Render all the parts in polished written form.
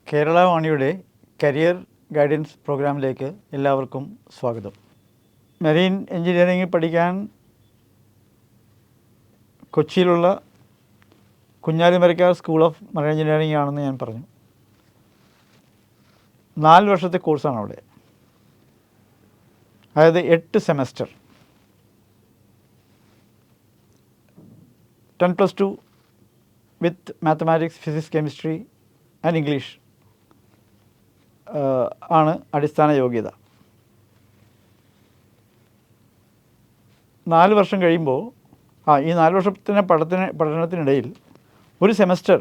കേരളവാണിയുടെ career guidance പ്രോഗ്രാമിലേക്ക് എല്ലാവർക്കും സ്വാഗതം. മെറീൻ എഞ്ചിനീയറിംഗ് പഠിക്കാൻ കൊച്ചിയിലുള്ള Kunjali Marakkar school of marine engineering ആണെന്ന് ഞാൻ പറഞ്ഞു. 4 വർഷത്തെ കോഴ്സാണ് അവിടെ. അതായത് 8 semester, 10+2 with mathematics, physics, chemistry and English ആണ് അടിസ്ഥാന യോഗ്യത. 4 വർഷം കഴിയുമ്പോൾ ഈ 4 വർഷത്തിൻ്റെ പഠനത്തിനിടയിൽ ഒരു സെമസ്റ്റർ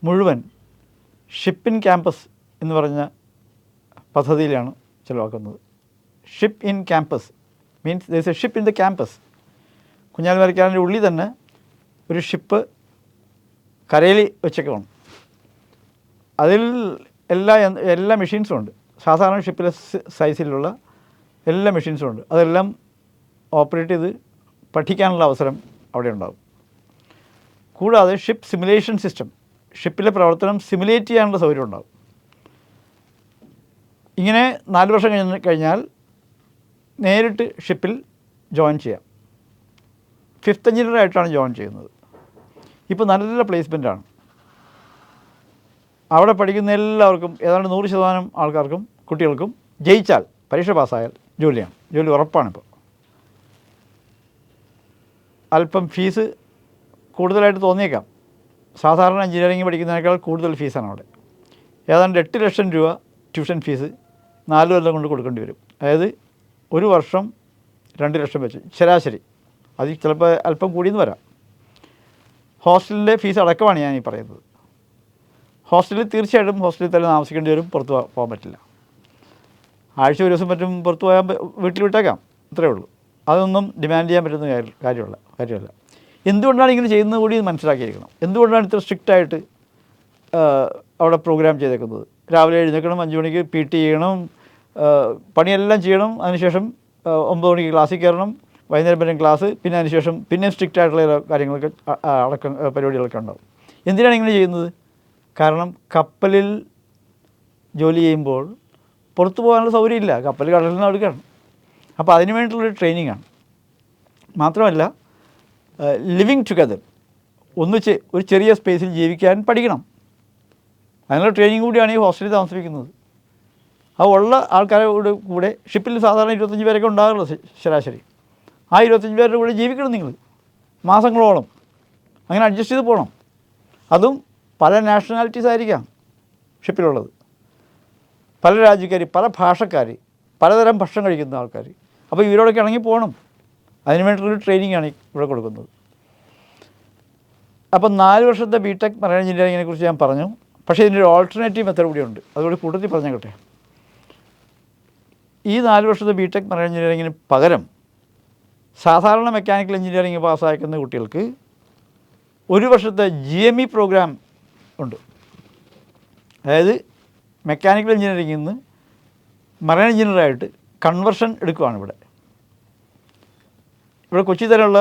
മുഴുവൻ ഷിപ്പ് ഇൻ ക്യാമ്പസ് എന്ന് പറഞ്ഞ പദ്ധതിയിലാണ് ചിലവാക്കുന്നത്. Ship in campus means there is a ship in the campus. കുഞ്ഞാലിമരക്കാരൻ്റെ ഉള്ളിൽ തന്നെ ഒരു ഷിപ്പ് കരയിൽ വെച്ചേക്കണം. അതിൽ എല്ലാ മെഷീൻസും ഉണ്ട്. സാധാരണ ഷിപ്പിലെ സൈസിലുള്ള എല്ലാ മെഷീൻസും ഉണ്ട്. അതെല്ലാം ഓപ്പറേറ്റ് ചെയ്ത് പഠിക്കാനുള്ള അവസരം അവിടെ ഉണ്ടാകും. കൂടാതെ ഷിപ്പ് സിമുലേഷൻ സിസ്റ്റം, ഷിപ്പിലെ പ്രവർത്തനം സിമുലേറ്റ് ചെയ്യാനുള്ള സൗകര്യം ഉണ്ടാകും. ഇങ്ങനെ 4 വർഷം കഴിഞ്ഞാൽ നേരിട്ട് ഷിപ്പിൽ ജോയിൻ ചെയ്യാം. 5th എഞ്ചിനീയറായിട്ടാണ് ജോയിൻ ചെയ്യുന്നത്. ഇപ്പോൾ നല്ല പ്ലേസ്മെൻറ്റാണ്. അവിടെ പഠിക്കുന്ന എല്ലാവർക്കും, ഏതാണ്ട് 100% ആൾക്കാർക്കും, കുട്ടികൾക്കും ജയിച്ചാൽ, പരീക്ഷ പാസ്സായാൽ ജോലിയാണ്. ജോലി ഉറപ്പാണിപ്പോൾ. അല്പം ഫീസ് കൂടുതലായിട്ട് തോന്നിയേക്കാം. സാധാരണ എഞ്ചിനീയറിംഗ് പഠിക്കുന്നതിനേക്കാൾ കൂടുതൽ ഫീസാണ് അവിടെ. ഏതാണ്ട് 8 ലക്ഷം രൂപ ട്യൂഷൻ ഫീസ് 4 കൊല്ലം കൊണ്ട് കൊടുക്കേണ്ടി വരും. അതായത് ഒരു വർഷം 2 ലക്ഷം വെച്ച് ശരാശരി. അത് ചിലപ്പോൾ അല്പം കൂടിയെന്ന് വരാം. ഹോസ്റ്റലിൻ്റെ ഫീസ് അടക്കമാണ് ഞാൻ ഈ പറയുന്നത്. ഹോസ്റ്റലിൽ തീർച്ചയായിട്ടും ഹോസ്റ്റലിൽ തന്നെ താമസിക്കേണ്ടി വരും. പുറത്ത് പോകാൻ പറ്റില്ല. ആഴ്ച ഒരു ദിവസം പറ്റും പുറത്ത് പോയാൽ വീട്ടിൽ വിട്ടേക്കാം, അത്രയേ ഉള്ളൂ. അതൊന്നും ഡിമാൻഡ് ചെയ്യാൻ പറ്റുന്ന കാര്യമല്ല. എന്തുകൊണ്ടാണ് ഇങ്ങനെ ചെയ്യുന്നത് കൂടി മനസ്സിലാക്കിയിരിക്കണം. എന്തുകൊണ്ടാണ് ഇത്ര സ്ട്രിക്റ്റായിട്ട് അവിടെ പ്രോഗ്രാം ചെയ്തേക്കുന്നത്? രാവിലെ എഴുന്നേൽക്കണം, 5 മണിക്ക് PT ചെയ്യണം, പണിയെല്ലാം ചെയ്യണം. അതിനുശേഷം 9 മണിക്ക് ക്ലാസ്സിൽ കയറണം, വൈകുന്നേരം വരെ ക്ലാസ്, പിന്നെ അതിനുശേഷം പിന്നെ സ്ട്രിക്റ്റായിട്ടുള്ള കാര്യങ്ങളൊക്കെ പരിപാടികളൊക്കെ ഉണ്ടാവും. എന്തിനാണ് ഇങ്ങനെ ചെയ്യുന്നത്? കാരണം കപ്പലിൽ ജോലി ചെയ്യുമ്പോൾ പുറത്തു പോകാനുള്ള സൗകര്യമില്ല. കപ്പൽ കടലിൽ നിന്ന് അടുക്കാണ്. അപ്പോൾ അതിന് വേണ്ടിയിട്ടുള്ളൊരു ട്രെയിനിങ്ങാണ്. മാത്രമല്ല ലിവിങ് ടുഗദർ, ഒന്നിച്ച് ഒരു ചെറിയ സ്പേസിൽ ജീവിക്കാൻ പഠിക്കണം. അതിനുള്ള ട്രെയിനിങ് കൂടിയാണ് ഈ ഹോസ്റ്റലിൽ താമസിപ്പിക്കുന്നത്. അത് ഉള്ള ആൾക്കാരുടെ കൂടെ ഷിപ്പിൽ സാധാരണ 25 പേരൊക്കെ ഉണ്ടാകുള്ളൂ ശരാശരി. ആ 25 പേരുടെ കൂടെ ജീവിക്കണം നിങ്ങൾ മാസങ്ങളോളം. അങ്ങനെ അഡ്ജസ്റ്റ് ചെയ്ത് പോകണം. അതും പല നാഷണാലിറ്റീസ് ആയിരിക്കാം ഷിപ്പിലുള്ളത്. പല രാജ്യക്കാർ, പല ഭാഷക്കാർ, പലതരം ഭക്ഷണം കഴിക്കുന്ന ആൾക്കാർ. അപ്പോൾ ഇവരോടൊക്കെ ഇണങ്ങി പോകണം. അതിന് വേണ്ടിയിട്ടുള്ളൊരു ട്രെയിനിങ്ങാണ് ഇവിടെ കൊടുക്കുന്നത്. അപ്പോൾ 4 വർഷത്തെ BTech മറൈൻ എഞ്ചിനീയറിങ്ങിനെ കുറിച്ച് ഞാൻ പറഞ്ഞു. പക്ഷേ ഇതിൻ്റെ ഒരു ഓൾട്ടർനേറ്റീവ് മെത്തേഡ് കൂടിയുണ്ട്. അതുകൂടി കൂട്ടത്തിൽ പറഞ്ഞേക്കട്ടെ. ഈ 4 വർഷത്തെ BTech മറൈൻ എഞ്ചിനീയറിങ്ങിന് പകരം സാധാരണ മെക്കാനിക്കൽ എഞ്ചിനീയറിംഗ് പാസ്സാക്കുന്ന കുട്ടികൾക്ക് 1 വർഷത്തെ GME പ്രോഗ്രാം ഉണ്ട്. അതായത് മെക്കാനിക്കൽ എഞ്ചിനീയറിംഗിൽ നിന്ന് മറൈൻ എഞ്ചിനീയറായിട്ട് കൺവെർഷൻ എടുക്കുകയാണ് ഇവിടെ കൊച്ചി തരമുള്ള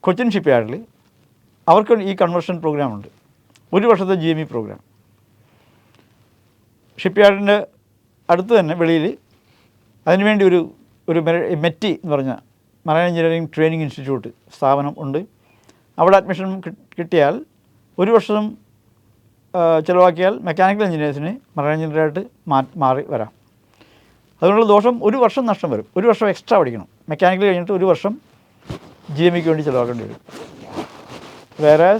കൊച്ചിൻ ഷിപ്പ് യാർഡിൽ അവർക്ക് ഈ കൺവെർഷൻ പ്രോഗ്രാമുണ്ട്. 1 വർഷത്തെ GME പ്രോഗ്രാം. ഷിപ്പ് യാർഡിൻ്റെ അടുത്ത് തന്നെ വെളിയിൽ അതിനുവേണ്ടി ഒരു മെറ്റി എന്ന് പറഞ്ഞ മറൈൻ എഞ്ചിനീയറിംഗ് ട്രെയിനിങ് ഇൻസ്റ്റിറ്റ്യൂട്ട് സ്ഥാപനം ഉണ്ട്. അവിടെ അഡ്മിഷൻ കിട്ടിയാൽ 1 വർഷം ചിലവാക്കിയാൽ മെക്കാനിക്കൽ എഞ്ചിനീയേഴ്സിന് മറൈൻ എഞ്ചിനീയറായിട്ട് മാറി വരാം. അതുകൊണ്ടുള്ള ദോഷം 1 വർഷം നഷ്ടം വരും. 1 വർഷം എക്സ്ട്രാ പഠിക്കണം. മെക്കാനിക്കൽ കഴിഞ്ഞിട്ട് 1 വർഷം GMEക്ക് വേണ്ടി ചിലവാക്കേണ്ടി വരും. വേറെ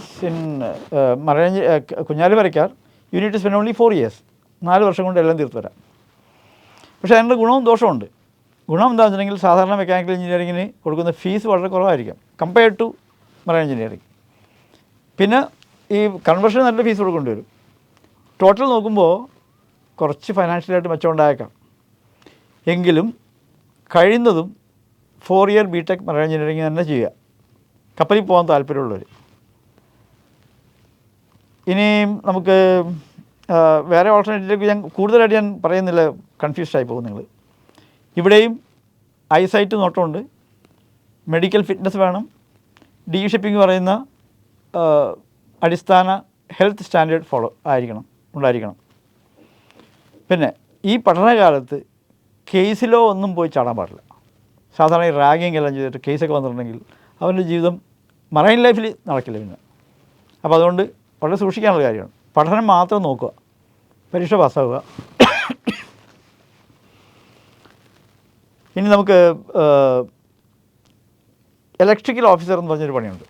Kunjali Marakkar you need to spend only 4 years. 4 വർഷം കൊണ്ട് എല്ലാം തീർത്ത് വരാം. പക്ഷേ അതിനുള്ള ഗുണവും ദോഷമുണ്ട്. ഗുണം എന്താണെന്ന് വെച്ചിട്ടുണ്ടെങ്കിൽ സാധാരണ മെക്കാനിക്കൽ എഞ്ചിനീയറിങ്ങിന് കൊടുക്കുന്ന ഫീസ് വളരെ കുറവായിരിക്കും കമ്പയർഡ് ടു മറൈൻ എഞ്ചിനീയറിംഗ്. പിന്നെ ഈ കൺവെർഷൻ നല്ല ഫീസ് കൊടുക്കേണ്ടി വരും. ടോട്ടൽ നോക്കുമ്പോൾ കുറച്ച് ഫൈനാൻഷ്യലായിട്ട് മെച്ചമുണ്ടായേക്കാം. എങ്കിലും കഴിയുന്നതും 4 ഇയർ BTech മറൈൻ എഞ്ചിനീയറിംഗ് തന്നെ ചെയ്യുക, കപ്പലിൽ പോകാൻ താല്പര്യമുള്ളവർ. ഇനിയും നമുക്ക് വേറെ ഓൾട്ടർനേറ്റീവിലേക്ക് കൂടുതലായിട്ട് ഞാൻ പറയുന്നില്ല, കൺഫ്യൂസ്ഡായി പോകും നിങ്ങൾ. ഇവിടെയും ഐസൈറ്റ് നോട്ടമുണ്ട്, മെഡിക്കൽ ഫിറ്റ്നസ് വേണം, ഡി ഷിപ്പിംഗ് പറയുന്ന അടിസ്ഥാന ഹെൽത്ത് സ്റ്റാൻഡേർഡ് ഉണ്ടായിരിക്കണം. പിന്നെ ഈ പഠനകാലത്ത് കേസിലോ ഒന്നും പോയി ചാടാൻ പാടില്ല. സാധാരണ ഈ റാഗിങ് എല്ലാം ചെയ്തിട്ട് കേസൊക്കെ വന്നിട്ടുണ്ടെങ്കിൽ അവൻ്റെ ജീവിതം മറൈൻ ലൈഫിൽ നടക്കില്ല പിന്നെ. അപ്പോൾ അതുകൊണ്ട് വളരെ സൂക്ഷിക്കാനുള്ള കാര്യമാണ്. പഠനം മാത്രം നോക്കുക, പരീക്ഷ പാസ്സാവുക. ഇനി നമുക്ക് ഇലക്ട്രിക്കൽ ഓഫീസർ എന്ന് പറഞ്ഞൊരു പണിയുണ്ട്.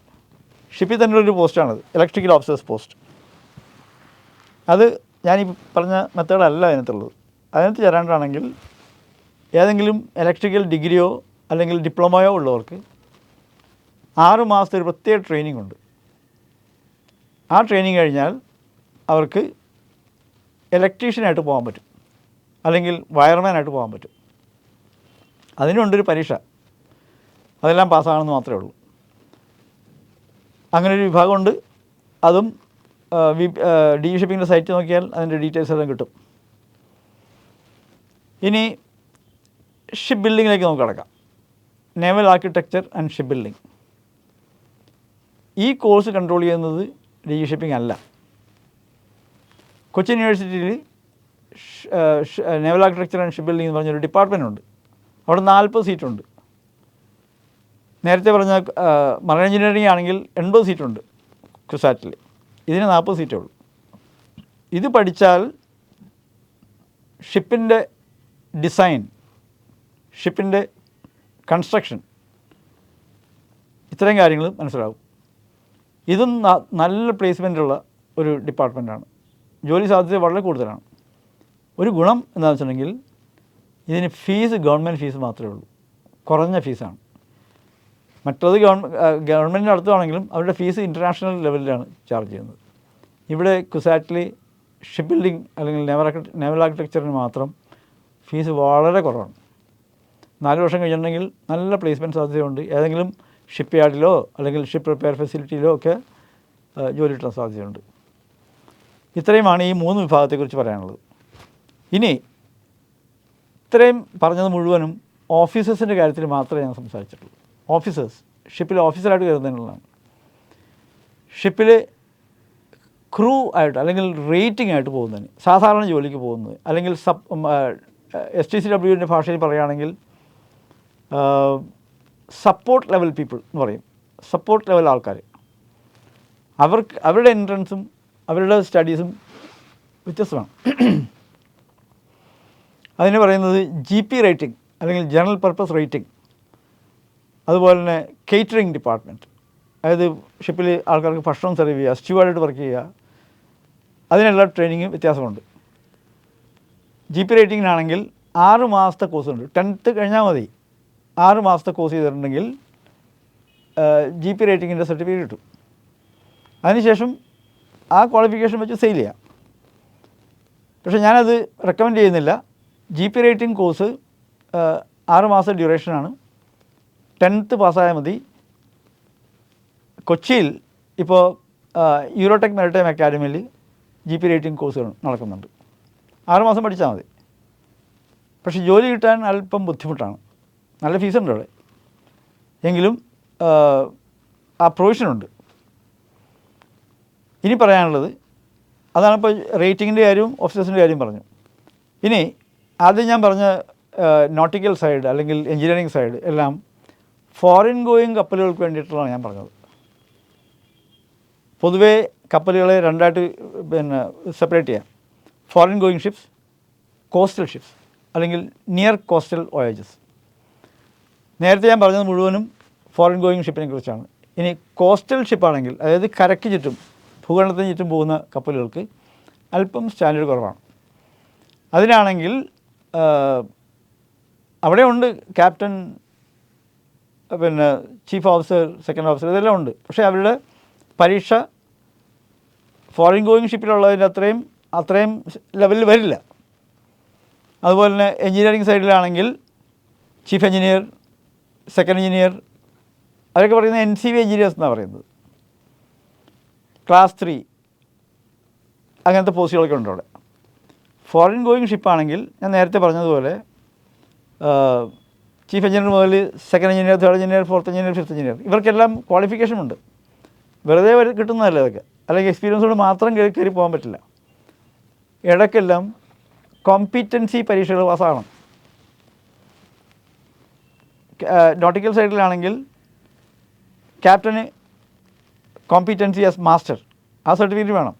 ഷിപ്പിൽ തന്നെ ഒരു പോസ്റ്റാണത്, ഇലക്ട്രിക്കൽ ഓഫീസേഴ്സ് പോസ്റ്റ്. അത് ഞാനീ പറഞ്ഞ മെത്തേഡല്ല അതിനകത്തുള്ളത്. അതിനകത്ത് ചേരാണ്ടാണെങ്കിൽ ഏതെങ്കിലും ഇലക്ട്രിക്കൽ ഡിഗ്രിയോ അല്ലെങ്കിൽ ഡിപ്ലോമയോ ഉള്ളവർക്ക് 6 മാസത്തെ ഒരു പ്രത്യേക ട്രെയിനിങ് ഉണ്ട്. ആ ട്രെയിനിങ് കഴിഞ്ഞാൽ അവർക്ക് ഇലക്ട്രീഷ്യനായിട്ട് പോകാൻ പറ്റും, അല്ലെങ്കിൽ വയർമാനായിട്ട് പോകാൻ പറ്റും. അതിനുണ്ടൊരു പരീക്ഷ, അതെല്ലാം പാസ്സാകണമെന്ന് മാത്രമേ ഉള്ളൂ. അങ്ങനൊരു വിഭാഗമുണ്ട്. അതും ഡി ഷിപ്പിങ്ങിൻ്റെ സൈറ്റ് നോക്കിയാൽ അതിൻ്റെ ഡീറ്റെയിൽസ് എല്ലാം കിട്ടും. ഇനി ഷിപ്പ് ബിൽഡിങ്ങിലേക്ക് നമുക്ക് കടക്കാം. Naval architecture and ship building. ഈ കോഴ്സ് കൺട്രോൾ ചെയ്യുന്നത് ഡി ഷിപ്പിംഗ് അല്ല. കൊച്ചിൻ യൂണിവേഴ്സിറ്റിയിൽ naval architecture and ship building എന്ന് പറഞ്ഞൊരു ഡിപ്പാർട്ട്മെൻ്റ് ഉണ്ട്. അവിടെ 40 സീറ്റുണ്ട്. നേരത്തെ പറഞ്ഞ മറൈൻ എഞ്ചിനീയറിംഗ് ആണെങ്കിൽ 80 സീറ്റുണ്ട് കുസാറ്റിൽ. ഇതിന് 40 സീറ്റേ ഉള്ളൂ. ഇത് പഠിച്ചാൽ ഷിപ്പിൻ്റെ ഡിസൈൻ, ഷിപ്പിൻ്റെ കൺസ്ട്രക്ഷൻ, ഇത്രയും കാര്യങ്ങൾ മനസ്സിലാവും. ഇതും നല്ല പ്ലേസ്മെൻറ്റുള്ള ഒരു ഡിപ്പാർട്ട്മെൻറ്റാണ്. ജോലി സാധ്യത വളരെ കൂടുതലാണ്. ഒരു ഗുണം എന്താണെന്ന് വെച്ചിട്ടുണ്ടെങ്കിൽ ഇതിന് ഫീസ് ഗവൺമെൻറ് ഫീസ് മാത്രമേ ഉള്ളൂ, കുറഞ്ഞ ഫീസാണ്. മറ്റത് ഗവൺമെൻറ്റിൻ്റെ അടുത്താണെങ്കിലും അവരുടെ ഫീസ് ഇൻ്റർനാഷണൽ ലെവലിലാണ് ചാർജ് ചെയ്യുന്നത്. ഇവിടെ കുസാറ്റിൽ ഷിപ്പ് ബിൽഡിംഗ് അല്ലെങ്കിൽ നേവൽ ആർക്കിടെക്ചറിന് മാത്രം ഫീസ് വളരെ കുറവാണ്. 4 വർഷം കഴിഞ്ഞിട്ടുണ്ടെങ്കിൽ നല്ല പ്ലേസ്മെൻറ്റ് സാധ്യതയുണ്ട്. ഏതെങ്കിലും ഷിപ്പ് യാർഡിലോ അല്ലെങ്കിൽ ഷിപ്പ് റിപ്പയർ ഫെസിലിറ്റിയിലോ ഒക്കെ ജോലി കിട്ടാൻ സാധ്യതയുണ്ട്. ഇത്രയുമാണ് ഈ 3 വിഭാഗത്തെക്കുറിച്ച് പറയാനുള്ളത്. ഇനി ഇത്രയും പറഞ്ഞത് മുഴുവനും ഓഫീസേഴ്സിൻ്റെ കാര്യത്തിൽ മാത്രമേ ഞാൻ സംസാരിച്ചിട്ടുള്ളൂ. ഓഫീസേഴ്സ്, ഷിപ്പിൽ ഓഫീസറായിട്ട് കയറുന്നതിനുള്ളതാണ്. ഷിപ്പിൽ ക്രൂ ആയിട്ട് അല്ലെങ്കിൽ റേറ്റിംഗ് ആയിട്ട് പോകുന്നതിന്, സാധാരണ ജോലിക്ക് പോകുന്നത്, അല്ലെങ്കിൽ STCWൻ്റെ ഭാഷയിൽ പറയുകയാണെങ്കിൽ സപ്പോർട്ട് ലെവൽ പീപ്പിൾ എന്ന് പറയും. സപ്പോർട്ട് ലെവൽ ആൾക്കാർ, അവരുടെ എൻട്രൻസും അവരുടെ സ്റ്റഡീസും വ്യത്യസ്തമാണ്. അതിന് പറയുന്നത് GP റേറ്റിംഗ് അല്ലെങ്കിൽ ജനറൽ പർപ്പസ് റേറ്റിംഗ്. അതുപോലെ തന്നെ കേറ്ററിംഗ് ഡിപ്പാർട്ട്മെൻറ്റ്, അതായത് ഷിപ്പിൽ ആൾക്കാർക്ക് ഭക്ഷണം സെർവ് ചെയ്യുക, സ്റ്റ്യൂവാർഡായിട്ട് വർക്ക് ചെയ്യുക, അതിനുള്ള ട്രെയിനിങ് വ്യത്യാസമുണ്ട്. GP റേറ്റിങ്ങിനാണെങ്കിൽ 6 മാസത്തെ കോഴ്സ് ഉണ്ട്. 10th കഴിഞ്ഞാൽ മതി. 6 മാസത്തെ കോഴ്സ് ചെയ്തിട്ടുണ്ടെങ്കിൽ GP റേറ്റിങ്ങിൻ്റെ സർട്ടിഫിക്കറ്റ് കിട്ടും. അതിനുശേഷം ആ ക്വാളിഫിക്കേഷൻ വെച്ച് സെയിൽ ചെയ്യാം. പക്ഷേ ഞാനത് റെക്കമെൻഡ് ചെയ്യുന്നില്ല. GP റേറ്റിംഗ് കോഴ്സ് 6 മാസം ഡ്യൂറേഷനാണ്. 10th പാസ്സായാൽ മതി. കൊച്ചിയിൽ ഇപ്പോൾ യൂറോടെക് മെറിടൈം അക്കാഡമിയിൽ GP റേറ്റിംഗ് കോഴ്സുകൾ നടക്കുന്നുണ്ട്. 6 മാസം പഠിച്ചാൽ മതി. പക്ഷേ ജോലി കിട്ടാൻ അല്പം ബുദ്ധിമുട്ടാണ്. നല്ല ഫീസുണ്ട് അവിടെ, എങ്കിലും ആ പ്രൊവിഷനുണ്ട്. ഇനി പറയാനുള്ളത് അതാണിപ്പോൾ റേറ്റിങ്ങിൻ്റെ കാര്യവും ഓഫീസേഴ്സിൻ്റെ കാര്യം പറഞ്ഞു. ഇനി ആദ്യം ഞാൻ പറഞ്ഞ നോട്ടിക്കൽ സൈഡ് അല്ലെങ്കിൽ എൻജിനീയറിംഗ് സൈഡ് എല്ലാം ഫോറിൻ ഗോയിങ് കപ്പലുകൾക്ക് വേണ്ടിയിട്ടുള്ളതാണ് ഞാൻ പറഞ്ഞത്. പൊതുവേ കപ്പലുകളെ രണ്ടായിട്ട് സെപ്പറേറ്റ് ചെയ്യാം. Foreign going ships, coastal ships അല്ലെങ്കിൽ നിയർ കോസ്റ്റൽ വോയേജസ്. നേരത്തെ ഞാൻ പറഞ്ഞത് മുഴുവനും ഫോറിൻ ഗോയിങ് ഷിപ്പിനെ കുറിച്ചാണ്. ഇനി കോസ്റ്റൽ ഷിപ്പാണെങ്കിൽ, അതായത് കരയ്ക്ക് ചുറ്റും ഭൂഖണ്ഡത്തിന് ചുറ്റും പോകുന്ന കപ്പലുകൾക്ക് അല്പം സ്റ്റാൻഡേർഡ് കുറവാണ്. അതിനാണെങ്കിൽ അവിടെ ഉണ്ട് captain, chief officer, second officer, ഇതെല്ലാം ഉണ്ട്. പക്ഷേ അവരുടെ പരീക്ഷ ഫോറിൻ ഗോയിങ് ഷിപ്പിലുള്ളതിൻ്റെ അത്രയും ലെവലിൽ വരില്ല. അതുപോലെ തന്നെ എൻജിനീയറിംഗ് സൈഡിലാണെങ്കിൽ ചീഫ് എഞ്ചിനീയർ, സെക്കൻഡ് എഞ്ചിനീയർ, അവരൊക്കെ പറയുന്നത് NCV എഞ്ചിനീയേഴ്സ് എന്നാണ് പറയുന്നത്. ക്ലാസ് 3 അങ്ങനത്തെ പോസ്റ്റുകളൊക്കെ ഉണ്ട് അവിടെ. ഫോറിൻ ഗോയിങ് ഷിപ്പാണെങ്കിൽ ഞാൻ നേരത്തെ പറഞ്ഞതുപോലെ ചീഫ് എഞ്ചിനീയർ മുതൽ second engineer, third engineer, fourth engineer, fifth engineer, ഇവർക്കെല്ലാം ക്വാളിഫിക്കേഷൻ ഉണ്ട്. വെറുതെ കിട്ടുന്നതല്ല ഇതൊക്കെ. അല്ലെങ്കിൽ എക്സ്പീരിയൻസ് കൊണ്ട് മാത്രം കയറി പോകാൻ പറ്റില്ല. ഇടയ്ക്കെല്ലാം കോമ്പീറ്റൻസി പരീക്ഷകൾ പാസ്സാകണം. നോട്ടിക്കൽ സൈഡിലാണെങ്കിൽ ക്യാപ്റ്റന് കോമ്പീറ്റൻസി ആസ് മാസ്റ്റർ, ആ സർട്ടിഫിക്കറ്റ് വേണം.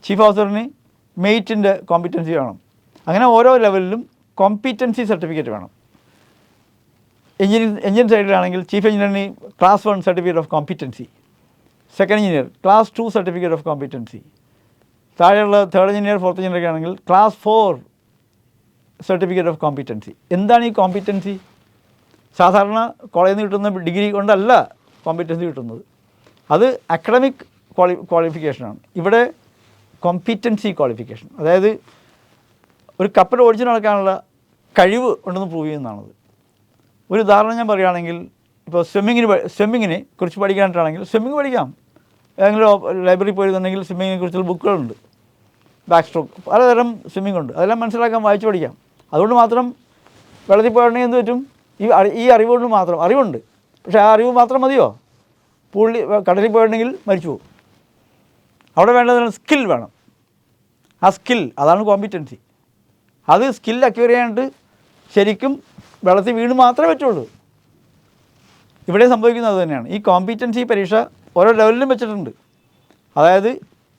ചീഫ് ഓഫീസറിന് മെയ്റ്റിൻ്റെ കോമ്പീറ്റൻസി വേണം. അങ്ങനെ ഓരോ ലെവലിലും കോമ്പീറ്റൻസി സർട്ടിഫിക്കറ്റ് വേണം. എഞ്ചിൻ സൈഡിലാണെങ്കിൽ ചീഫ് എഞ്ചിനീയറിന് class 1 certificate of competency, second engineer class 2 certificate of competency, താഴെയുള്ള തേർഡ് എഞ്ചിനീയർ ഫോർത്ത് എഞ്ചിനീയർ ആണെങ്കിൽ ക്ലാസ് 4 സർട്ടിഫിക്കറ്റ് ഓഫ് കോമ്പീറ്റൻസി. എന്താണ് ഈ കോമ്പീറ്റൻസി? സാധാരണ കോളേജിൽ നിന്ന് കിട്ടുന്ന ഡിഗ്രി കൊണ്ടല്ല കോമ്പീറ്റൻസി കിട്ടുന്നത്, അത് അക്കാഡമിക് ക്വാളിഫിക്കേഷനാണ്. ഇവിടെ കോമ്പീറ്റൻസി ക്വാളിഫിക്കേഷൻ, അതായത് ഒരു കപ്പൽ ഓടിച്ചു നടക്കാനുള്ള കഴിവ് ഉണ്ടെന്ന് പ്രൂവ് ചെയ്യുന്നതാണത്. ഒരു ഉദാഹരണം ഞാൻ പറയുകയാണെങ്കിൽ, ഇപ്പോൾ സ്വിമ്മിങ്ങിനെ കുറിച്ച് പഠിക്കാനായിട്ടാണെങ്കിൽ സ്വിമ്മിങ് പഠിക്കാം. ഏതെങ്കിലും ലൈബ്രറി പോയിരുന്നുണ്ടെങ്കിൽ സ്വിമ്മിങ്ങിനെ കുറിച്ചുള്ള ബുക്കുകളുണ്ട്, ബാക്ക് സ്ട്രോക്ക്, പലതരം സ്വിമ്മിംഗ് ഉണ്ട്. അതെല്ലാം മനസ്സിലാക്കാൻ, വായിച്ചു പഠിക്കാം. അതുകൊണ്ട് മാത്രം വെള്ളത്തിൽ പോയിട്ടുണ്ടെങ്കിൽ എന്ത് പറ്റും? ഈ അറിവ് കൊണ്ട് മാത്രം, അറിവുണ്ട്, പക്ഷേ ആ അറിവ് മാത്രം മതിയോ? കടലിൽ പോയിട്ടുണ്ടെങ്കിൽ മരിച്ചു പോകും. അവിടെ വേണ്ടത് സ്കിൽ വേണം. ആ സ്കിൽ, അതാണ് കോമ്പീറ്റൻസി. അത് സ്കിൽ അക്വയർ ചെയ്യാനായിട്ട് ശരിക്കും വെള്ളത്തിൽ വീണ് മാത്രമേ പറ്റുള്ളൂ. ഇവിടെ സംഭവിക്കുന്നത് തന്നെയാണ്. ഈ കോമ്പീറ്റൻസി പരീക്ഷ ഓരോ ലെവലിലും വെച്ചിട്ടുണ്ട്. അതായത്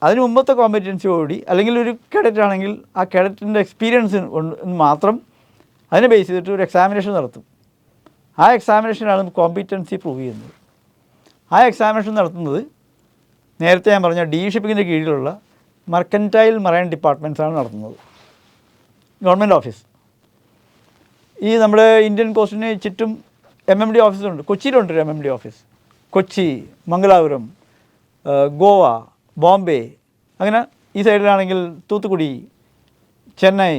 അതിന് മുമ്പത്തെ കോമ്പീറ്റൻസിയോടുകൂടി, അല്ലെങ്കിൽ ഒരു കേഡറ്റ് ആണെങ്കിൽ ആ കേഡറ്റിൻ്റെ എക്സ്പീരിയൻസ് മാത്രം അതിനെ ബേസ് ചെയ്തിട്ട് ഒരു എക്സാമിനേഷൻ നടത്തും. ആ എക്സാമിനേഷനാണ് കോമ്പീറ്റൻസി പ്രൂവ് ചെയ്യുന്നത്. ആ എക്സാമിനേഷൻ നടത്തുന്നത് നേരത്തെ ഞാൻ പറഞ്ഞ ഡി ഷിപ്പിങ്ങിൻ്റെ കീഴിലുള്ള മർക്കൻറ്റൈൽ മറൈൻ ഡിപ്പാർട്ട്മെൻറ്റ്സാണ് നടത്തുന്നത്. Government office. ഈ നമ്മുടെ ഇന്ത്യൻ കോസ്റ്റിന് ചുറ്റും MMD ഓഫീസുണ്ട്. കൊച്ചിയിലുണ്ട് ഒരു MMD ഓഫീസ്. കൊച്ചി, മംഗലാപുരം, ഗോവ, ബോംബെ, അങ്ങനെ ഈ സൈഡിലാണെങ്കിൽ തൂത്തുക്കുടി, ചെന്നൈ,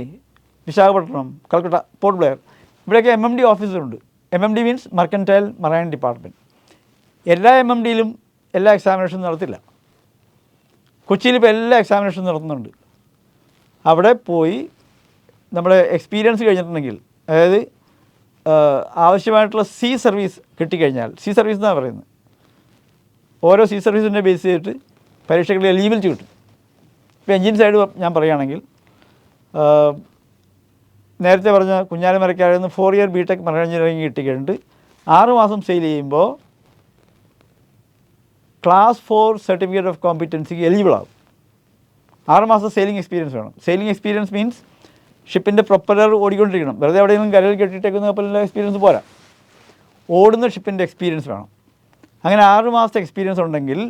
വിശാഖപട്ടണം, കൽക്കട്ട, പോർട്ട് ബ്ലെയർ, ഇവിടെയൊക്കെ MMD ഓഫീസുണ്ട്. MMD means mercantile marine department. എല്ലാ MMDയിലും എല്ലാ എക്സാമിനേഷനും നടത്തില്ല. കൊച്ചിയിൽ ഇപ്പോൾ എല്ലാ എക്സാമിനേഷനും നടത്തുന്നുണ്ട്. അവിടെ പോയി നമ്മുടെ എക്സ്പീരിയൻസ് കഴിഞ്ഞിട്ടുണ്ടെങ്കിൽ, അതായത് ആവശ്യമായിട്ടുള്ള സീ സർവീസ് കിട്ടിക്കഴിഞ്ഞാൽ, സീ സർവീസ് എന്നാണ് പറയുന്നത്, ഓരോ സീ സർവീസിൻ്റെ ബേസ് ചെയ്തിട്ട് പരീക്ഷകളിൽ എലിജിബിലിറ്റി കിട്ടും. ഇപ്പോൾ എഞ്ചിൻ സൈഡ് ഞാൻ പറയുകയാണെങ്കിൽ, നേരത്തെ പറഞ്ഞ കുഞ്ഞാലിമരയ്ക്കാരിൽ നിന്ന് 4 ഇയർ BTech മറൈൻ എഞ്ചിനീയറിംഗ് കിട്ടിക്കഴിഞ്ഞിട്ട് 6 മാസം സെയിൽ ചെയ്യുമ്പോൾ ക്ലാസ് 4 സർട്ടിഫിക്കറ്റ് ഓഫ് കോമ്പീറ്റൻസിക്ക് എലിജിബിൾ ആകും. 6 മാസം സെയിലിംഗ് എക്സ്പീരിയൻസ് വേണം. സെയിലിംഗ് എക്സ്പീരിയൻസ് മീൻസ് ഷിപ്പിൻ്റെ പ്രൊപ്പലർ ഓടിക്കൊണ്ടിരിക്കണം. വെറുതെ എവിടെയെങ്കിലും കരയിൽ കെട്ടിയിട്ടേക്കുന്ന കപ്പലിൻ്റെ എക്സ്പീരിയൻസ് പോരാ, ഓടുന്ന ഷിപ്പിൻ്റെ എക്സ്പീരിയൻസ് വേണം. അങ്ങനെ 6 മാസത്തെ എക്സ്പീരിയൻസ് ഉണ്ടെങ്കിൽ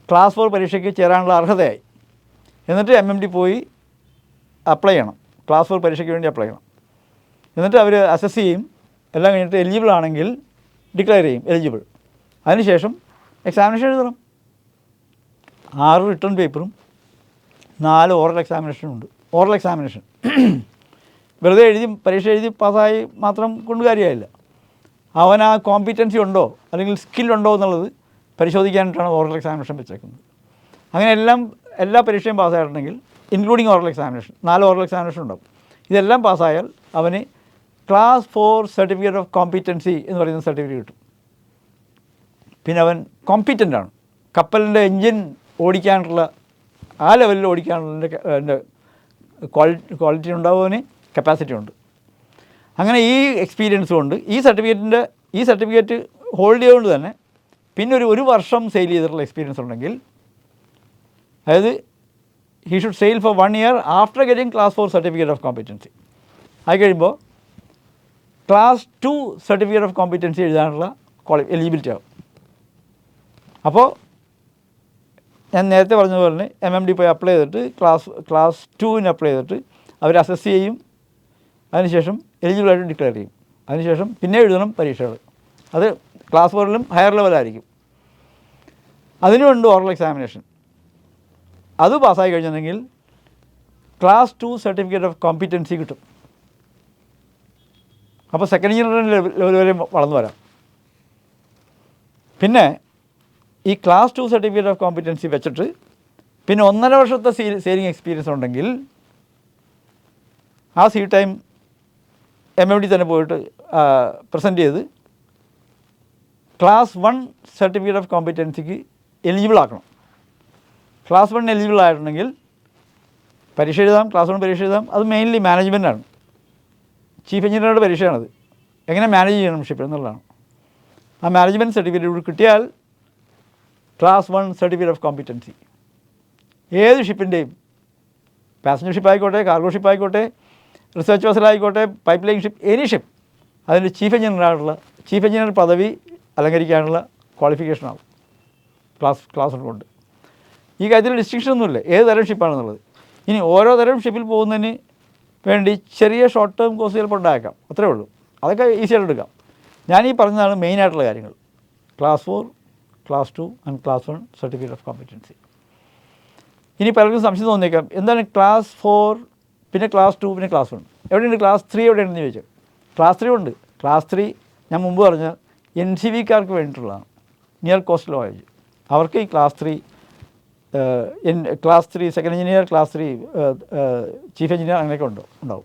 ക്ലാസ് 4 പരീക്ഷയ്ക്ക് ചേരാനുള്ള അർഹതയായി. എന്നിട്ട് MMD പോയി അപ്ലൈ ചെയ്യണം. ക്ലാസ് 4 പരീക്ഷയ്ക്ക് വേണ്ടി അപ്ലൈ ചെയ്യണം. എന്നിട്ട് അവർ അസസ് ചെയ്യും. എല്ലാം കഴിഞ്ഞിട്ട് എലിജിബിൾ ആണെങ്കിൽ ഡിക്ലെയർ ചെയ്യും എലിജിബിൾ. അതിനുശേഷം എക്സാമിനേഷൻ എഴുതണം. 6 റിട്ടേൺ പേപ്പറും 4 ഓറൽ എക്സാമിനേഷനും ഉണ്ട്. ഓറൽ എക്സാമിനേഷൻ വെറുതെ പരീക്ഷ എഴുതി പാസ്സായി മാത്രം കൊണ്ട് കാര്യമായില്ല. അവൻ ആ കോമ്പീറ്റൻസി ഉണ്ടോ അല്ലെങ്കിൽ സ്കില്ലുണ്ടോ എന്നുള്ളത് പരിശോധിക്കാനായിട്ടാണ് ഓറൽ എക്സാമിനേഷൻ വെച്ചേക്കുന്നത്. അങ്ങനെ എല്ലാ പരീക്ഷയും പാസ്സായിട്ടുണ്ടെങ്കിൽ, including oral examination, 4 oral examination ഉണ്ടാവും. ഇതെല്ലാം പാസ്സായാൽ അവന് ക്ലാസ് 4 സർട്ടിഫിക്കറ്റ് ഓഫ് കോമ്പീറ്റൻസി എന്ന് പറയുന്ന സർട്ടിഫിക്കറ്റ് കിട്ടും. പിന്നെ അവൻ കോമ്പീറ്റൻ്റ് ആണ്. കപ്പലിൻ്റെ എൻജിൻ ഓടിക്കാനുള്ള, ആ ലെവലിൽ ഓടിക്കാനുള്ള ക്വാളിറ്റി ഉണ്ടാവുന്നതിന് കപ്പാസിറ്റി ഉണ്ട്. അങ്ങനെ ഈ എക്സ്പീരിയൻസ് കൊണ്ട് ഈ സർട്ടിഫിക്കറ്റ് ഹോൾഡ് ചെയ്തുകൊണ്ട് തന്നെ പിന്നെ ഒരു വർഷം സെയിൽ ചെയ്തിട്ടുള്ള എക്സ്പീരിയൻസ് ഉണ്ടെങ്കിൽ, അതായത് he should sale four 1 year after getting class 4 certificate of competency. അത് കഴിയുമ്പോൾ ക്ലാസ് 2 സർട്ടിഫിക്കറ്റ് ഓഫ് കോമ്പീറ്റൻസി എഴുതാനുള്ള എലിജിബിലിറ്റി ആവും. അപ്പോൾ ഞാൻ നേരത്തെ പറഞ്ഞതുപോലെ തന്നെ MMD പോയി അപ്ലൈ ചെയ്തിട്ട് ക്ലാസ് 2 അപ്ലൈ ചെയ്തിട്ട് അവർ അസസ് ചെയ്യും. അതിനുശേഷം എലിജിബിളായിട്ട് ഡിക്ലെയർ ചെയ്യും. അതിനുശേഷം പിന്നെ എഴുതണം പരീക്ഷകൾ. അത് ക്ലാസ് 4ലും ഹയർ ലെവലായിരിക്കും. അതിനുമുണ്ട് ഓറൽ എക്സാമിനേഷൻ. അത് പാസ്സായി കഴിഞ്ഞിട്ടുണ്ടെങ്കിൽ ക്ലാസ് 2 സർട്ടിഫിക്കറ്റ് ഓഫ് കോമ്പീറ്റൻസി കിട്ടും. അപ്പോൾ സെക്കൻഡ് എഞ്ചിനീയറിംഗ് ലെവൽ വരെ വളർന്നു വരാം. പിന്നെ ഈ ക്ലാസ് 2 സർട്ടിഫിക്കറ്റ് ഓഫ് കോമ്പീറ്റൻസി വെച്ചിട്ട് പിന്നെ 1.5 വർഷത്തെ സെയിലിംഗ് എക്സ്പീരിയൻസ് ഉണ്ടെങ്കിൽ ആ സീ ടൈം MMD തന്നെ പോയിട്ട് പ്രസൻറ്റ് ചെയ്ത് ക്ലാസ് 1 സർട്ടിഫിക്കറ്റ് ഓഫ് കോമ്പീറ്റൻസിക്ക് എലിജിബിൾ ആക്കണം. ക്ലാസ് 1 എലിജിബിൾ ആയിട്ടുണ്ടെങ്കിൽ പരീക്ഷ എഴുതാം, ക്ലാസ് 1 പരീക്ഷ എഴുതാം. അത് മെയിൻലി മാനേജ്മെൻറ്റാണ്, ചീഫ് എഞ്ചിനീയറുടെ പരീക്ഷയാണത്. എങ്ങനെ മാനേജ് ചെയ്യണം ഷിപ്പ് എന്നുള്ളതാണ്. ആ മാനേജ്മെൻറ്റ് സർട്ടിഫിക്കറ്റ് കിട്ടിയാൽ ക്ലാസ് 1 സർട്ടിഫിക്കറ്റ് ഓഫ് കോമ്പിറ്റൻസി ഏത് ഷിപ്പിൻ്റെയും, പാസഞ്ചർ ഷിപ്പ് ആയിക്കോട്ടെ, കാർഗോ ഷിപ്പ് ആയിക്കോട്ടെ, റിസർച്ച് വെസൽ ആയിക്കോട്ടെ, pipe line ship, any ship, അതിൻ്റെ ചീഫ് എഞ്ചിനീയർ പദവി അലങ്കരിക്കാനുള്ള ക്വാളിഫിക്കേഷനാവും ക്ലാസ് 1 കൊണ്ട്. ഈ കാര്യത്തിൽ ഡിസ്റ്റിങ്ഷൻ ഒന്നുമില്ല ഏത് തരം ഷിപ്പാണെന്നുള്ളത്. ഇനി ഓരോ തരം ഷിപ്പിൽ പോകുന്നതിന് വേണ്ടി ചെറിയ ഷോർട്ട് ടേം കോഴ്സ് ചിലപ്പോൾ ഉണ്ടായേക്കാം, അത്രേ ഉള്ളൂ. അതൊക്കെ ഈസിയായിട്ട് എടുക്കാം. ഞാനീ പറഞ്ഞതാണ് മെയിനായിട്ടുള്ള കാര്യങ്ങൾ. Class 4, class 2 and class 1 certificate of competency. ഇനി പലർക്കും സംശയം തോന്നിയേക്കാം, എന്താണ് ക്ലാസ് 4, പിന്നെ ക്ലാസ് 2, പിന്നെ ക്ലാസ് 1, എവിടെയുണ്ട് ക്ലാസ് 3 എവിടെയുണ്ടെന്ന് ചോദിച്ചു. ക്ലാസ് 3 ഉണ്ട്. ക്ലാസ് 3 ഞാൻ മുമ്പ് പറഞ്ഞ NCVക്കാർക്ക് വേണ്ടിയിട്ടുള്ളതാണ്, നിയർ കോസ്റ്റൽ വോയേജ്. അവർക്ക് ഈ class 3 second engineer, class 3 chief engineer അങ്ങനെയൊക്കെ ഉണ്ടാവും.